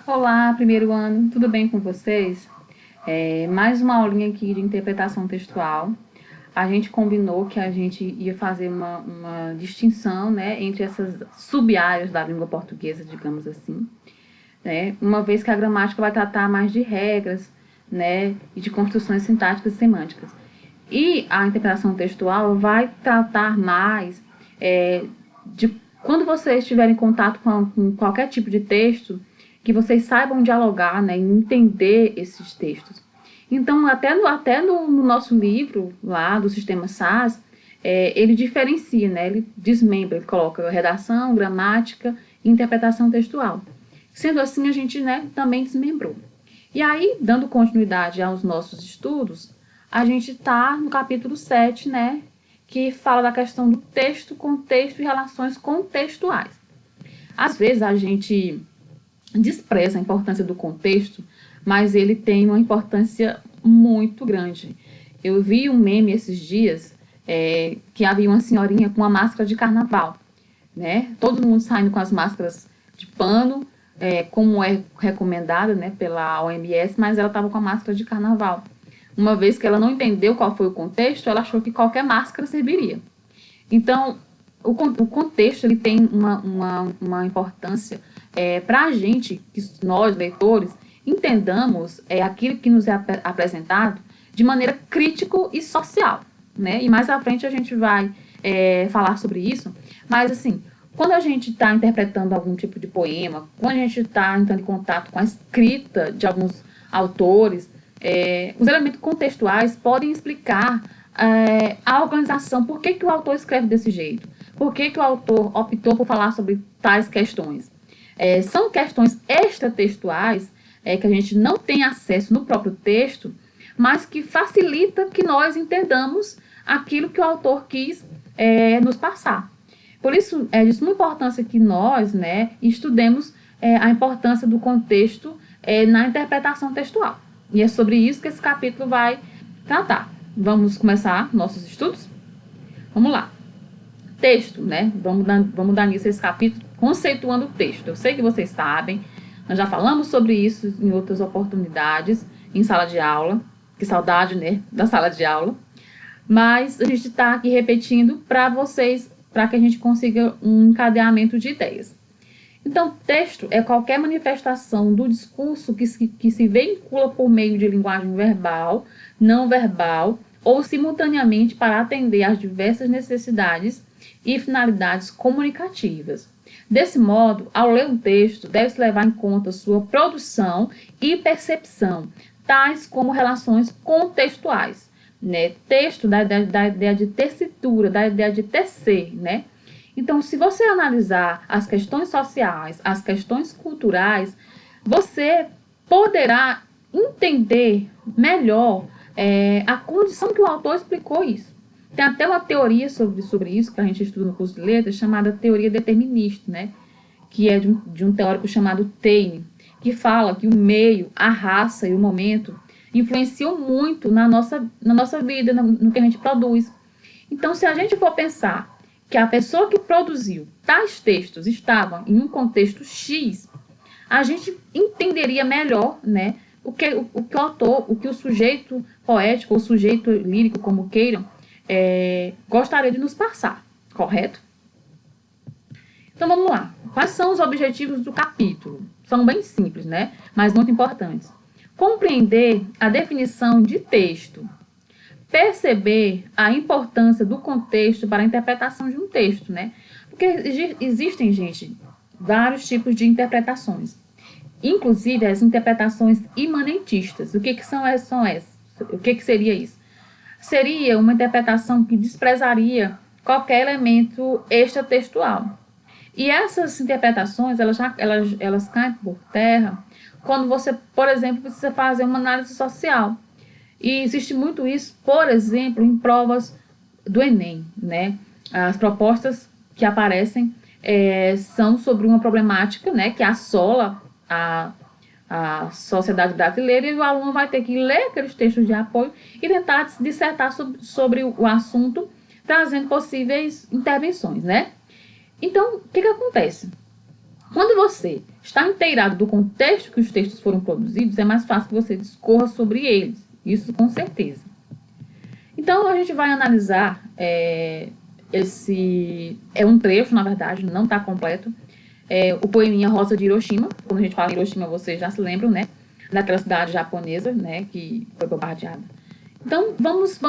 Olá, primeiro ano, tudo bem com vocês? Mais uma aulinha aqui de interpretação textual. A gente combinou que a gente ia fazer uma distinção, né, entre essas sub-áreas da língua portuguesa, digamos assim, né, uma vez que a gramática vai tratar mais de regras, né, e de construções sintáticas e semânticas. E a interpretação textual vai tratar mais de quando vocês estiverem em contato com qualquer tipo de texto, que vocês saibam dialogar, né, e entender esses textos. Então, até no nosso livro lá do sistema SAS, ele diferencia, né, ele desmembra, ele coloca redação, gramática e interpretação textual. Sendo assim, a gente, né, também desmembrou. E aí, dando continuidade aos nossos estudos, a gente está no capítulo 7, né, que fala da questão do texto, contexto e relações contextuais. Às vezes a gente despreza a importância do contexto, mas ele tem uma importância muito grande. Eu vi um meme esses dias que havia uma senhorinha com uma máscara de carnaval, né? Todo mundo saindo com as máscaras de pano, como é recomendado, né, pela OMS, mas ela estava com a máscara de carnaval. Uma vez que ela não entendeu qual foi o contexto, ela achou que qualquer máscara serviria. Então, o contexto ele tem uma importância para a gente, que nós, leitores, entendamos aquilo que nos é apresentado de maneira crítico e social, né? E mais à frente a gente vai falar sobre isso. Mas, assim, quando a gente está interpretando algum tipo de poema, quando a gente está entrando em contato com a escrita de alguns autores, os elementos contextuais podem explicar a organização, por que o autor escreve desse jeito, por que o autor optou por falar sobre tais questões. São questões extratextuais que a gente não tem acesso no próprio texto, mas que facilita que nós entendamos aquilo que o autor quis nos passar. Por isso, é de suma importância que nós, né, estudemos a importância do contexto na interpretação textual. E é sobre isso que esse capítulo vai tratar. Vamos começar nossos estudos? Vamos lá. Texto, né? Vamos dar início a esse capítulo conceituando o texto. Eu sei que vocês sabem, nós já falamos sobre isso em outras oportunidades, em sala de aula. Que saudade, né, da sala de aula. Mas a gente está aqui repetindo para vocês, para que a gente consiga um encadeamento de ideias. Então, texto é qualquer manifestação do discurso que se veicula por meio de linguagem verbal, não verbal, ou simultaneamente para atender às diversas necessidades e finalidades comunicativas. Desse modo, ao ler um texto, deve-se levar em conta sua produção e percepção, tais como relações contextuais, né? Texto da ideia de tessitura, da ideia de tecer, né? Então, se você analisar as questões sociais, as questões culturais, você poderá entender melhor a condição que o autor explicou isso. Tem até uma teoria sobre isso, que a gente estuda no curso de letras, chamada teoria determinista, né? Que é de um teórico chamado Taine, que fala que o meio, a raça e o momento influenciam muito na nossa vida, no que a gente produz. Então, se a gente for pensar que a pessoa que produziu tais textos estava em um contexto X, a gente entenderia melhor, né, o que o autor, o que o sujeito poético ou sujeito lírico, como queiram, gostaria de nos passar, correto? Então vamos lá. Quais são os objetivos do capítulo? São bem simples, né, mas muito importantes. Compreender a definição de texto. Perceber a importância do contexto para a interpretação de um texto, né? Porque existem, gente, vários tipos de interpretações. Inclusive as interpretações imanentistas. O que são essas? O que seria isso? Seria uma interpretação que desprezaria qualquer elemento extratextual. E essas interpretações, elas caem por terra quando você, por exemplo, precisa fazer uma análise social. E existe muito isso, por exemplo, em provas do Enem, né? As propostas que aparecem são sobre uma problemática, né, que assola a sociedade brasileira, e o aluno vai ter que ler aqueles textos de apoio e tentar dissertar sobre o assunto, trazendo possíveis intervenções, né? Então, o que acontece? Quando você está inteirado do contexto que os textos foram produzidos, é mais fácil que você discorra sobre eles. Isso com certeza. Então, a gente vai analisar esse... É um trecho, na verdade, não está completo. O poeminha Rosa de Hiroshima. Quando a gente fala em Hiroshima, vocês já se lembram, né? Daquela cidade japonesa, né? Que foi bombardeada. Então, vamos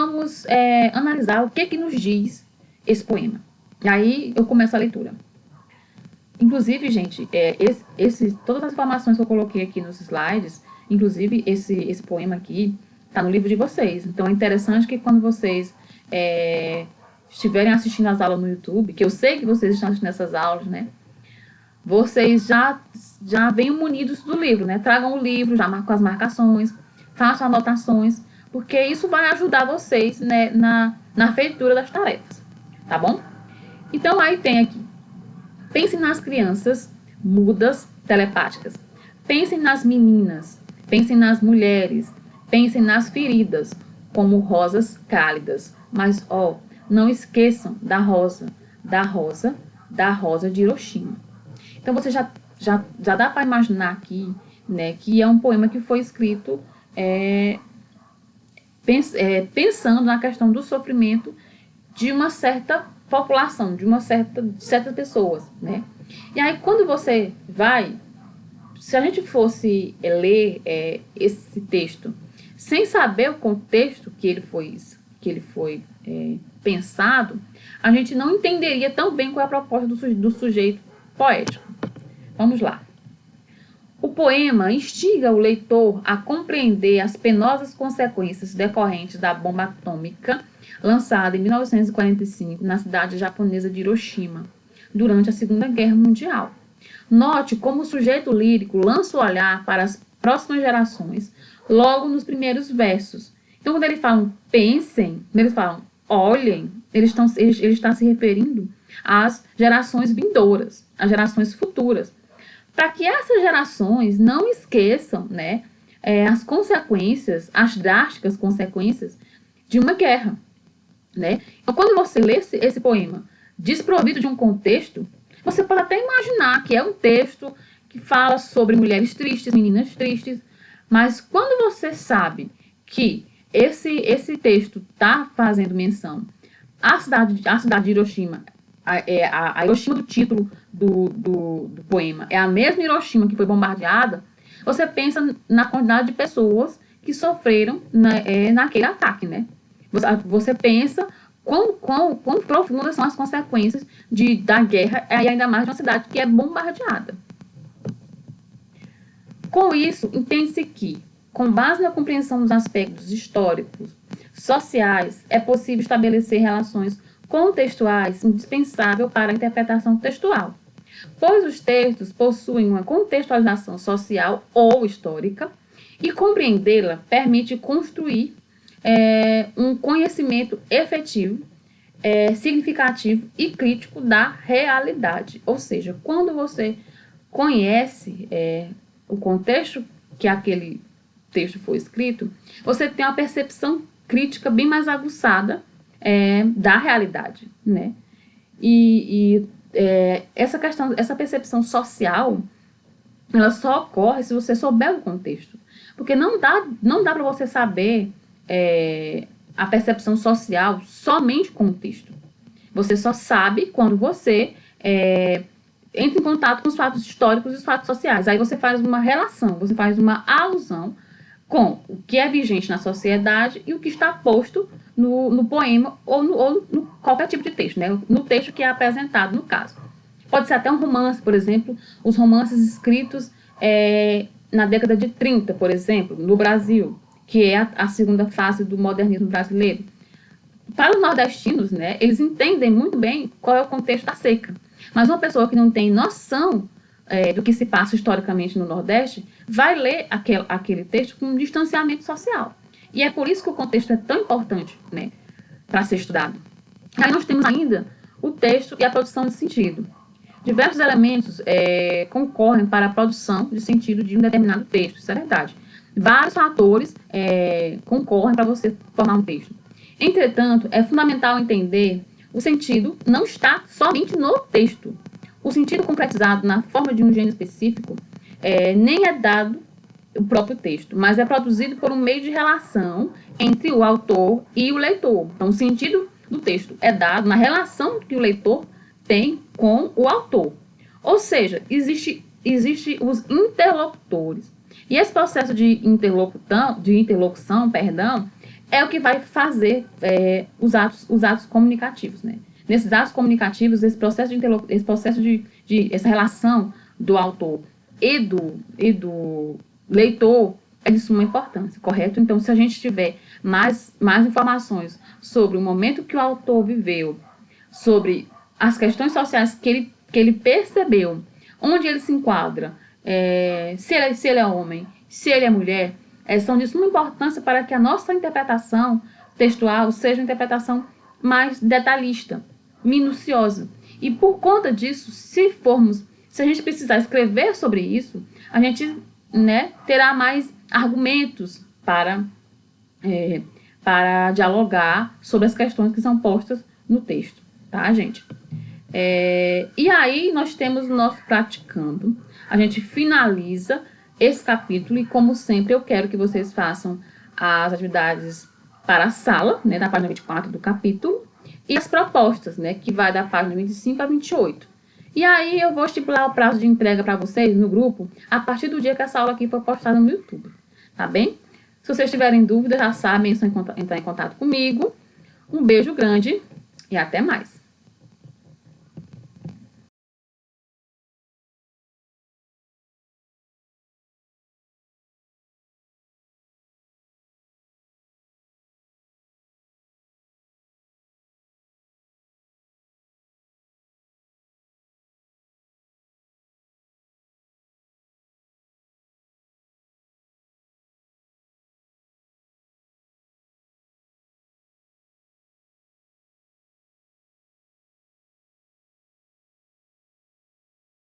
analisar o que nos diz esse poema. E aí, eu começo a leitura. Inclusive, gente, todas as informações que eu coloquei aqui nos slides, inclusive esse poema aqui, está no livro de vocês. Então, é interessante que quando vocês estiverem assistindo as aulas no YouTube, que eu sei que vocês estão assistindo essas aulas, né? Vocês já venham munidos do livro, né? Tragam o livro, já com as marcações, façam anotações, porque isso vai ajudar vocês, né, na feitura das tarefas, tá bom? Então, aí tem aqui. Pensem nas crianças mudas telepáticas. Pensem nas meninas. Pensem nas mulheres. Pensem nas feridas, como rosas cálidas. Mas, não esqueçam da rosa de Hiroshima. Então, você já dá para imaginar aqui, né, que é um poema que foi escrito pensando na questão do sofrimento de uma certa população, de certas pessoas, né? E aí, quando você se a gente fosse ler esse texto sem saber o contexto que ele foi pensado, a gente não entenderia tão bem qual é a proposta do sujeito poético. Vamos lá. O poema instiga o leitor a compreender as penosas consequências decorrentes da bomba atômica lançada em 1945 na cidade japonesa de Hiroshima, durante a Segunda Guerra Mundial. Note como o sujeito lírico lança o olhar para as próximas gerações logo nos primeiros versos. Então, quando eles falam pensem, quando eles falam olhem, ele está se referindo às gerações vindouras, às gerações futuras, para que essas gerações não esqueçam, né, as consequências, as drásticas consequências de uma guerra, né? Então, quando você lê esse poema desprovido de um contexto, você pode até imaginar que é um texto que fala sobre mulheres tristes, meninas tristes, mas quando você sabe que esse texto está fazendo menção à cidade de Hiroshima, a Hiroshima do título do poema é a mesma Hiroshima que foi bombardeada, você pensa na quantidade de pessoas que sofreram naquele ataque, né? Você pensa quão profundas são as consequências da guerra, e ainda mais de uma cidade que é bombardeada. Com isso, entende-se que, com base na compreensão dos aspectos históricos, sociais, é possível estabelecer relações contextuais indispensáveis para a interpretação textual, pois os textos possuem uma contextualização social ou histórica, e compreendê-la permite construir um conhecimento efetivo, significativo e crítico da realidade. Ou seja, quando você conhece o contexto que aquele texto foi escrito, você tem uma percepção crítica bem mais aguçada da realidade, né? Essa percepção social, ela só ocorre se você souber o contexto, porque não dá para você saber a percepção social somente com o texto. Você só sabe quando você entra em contato com os fatos históricos e os fatos sociais. Aí você faz uma relação, você faz uma alusão com o que é vigente na sociedade e o que está posto no poema ou no qualquer tipo de texto, né? No texto que é apresentado, no caso. Pode ser até um romance, por exemplo, os romances escritos na década de 30, por exemplo, no Brasil, que é a segunda fase do modernismo brasileiro. Para os nordestinos, né, eles entendem muito bem qual é o contexto da seca. Mas uma pessoa que não tem noção do que se passa historicamente no Nordeste vai ler aquele texto com um distanciamento social. E é por isso que o contexto é tão importante, né, para ser estudado. Aí nós temos ainda o texto e a produção de sentido. Diversos elementos concorrem para a produção de sentido de um determinado texto, isso é verdade. Vários fatores concorrem para você formar um texto. Entretanto, é fundamental entender o sentido não está somente no texto. o sentido concretizado na forma de um gênero específico nem é dado o próprio texto, mas é produzido por um meio de relação entre o autor e o leitor. Então, o sentido do texto é dado na relação que o leitor tem com o autor. Ou seja, existe os interlocutores. E esse processo de interlocução, é o que vai fazer os atos comunicativos, né? Nesses atos comunicativos, esse processo essa relação do autor e do leitor é de suma importância, correto? Então, se a gente tiver mais informações sobre o momento que o autor viveu, sobre as questões sociais que ele percebeu, onde ele se enquadra, se ele é homem, se ele é mulher, são de suma importância para que a nossa interpretação textual seja uma interpretação mais detalhista, minuciosa. E por conta disso, se a gente precisar escrever sobre isso, a gente, né, terá mais argumentos para dialogar sobre as questões que são postas no texto, tá, gente? E aí nós temos o nosso praticando. A gente finaliza esse capítulo e, como sempre, eu quero que vocês façam as atividades para a sala, né, da página 24 do capítulo, e as propostas, né, que vai da página 25 a 28. E aí eu vou estipular o prazo de entrega para vocês no grupo a partir do dia que essa aula aqui for postada no YouTube, tá bem? Se vocês tiverem dúvidas, já sabem, é só entrar em contato comigo. Um beijo grande e até mais.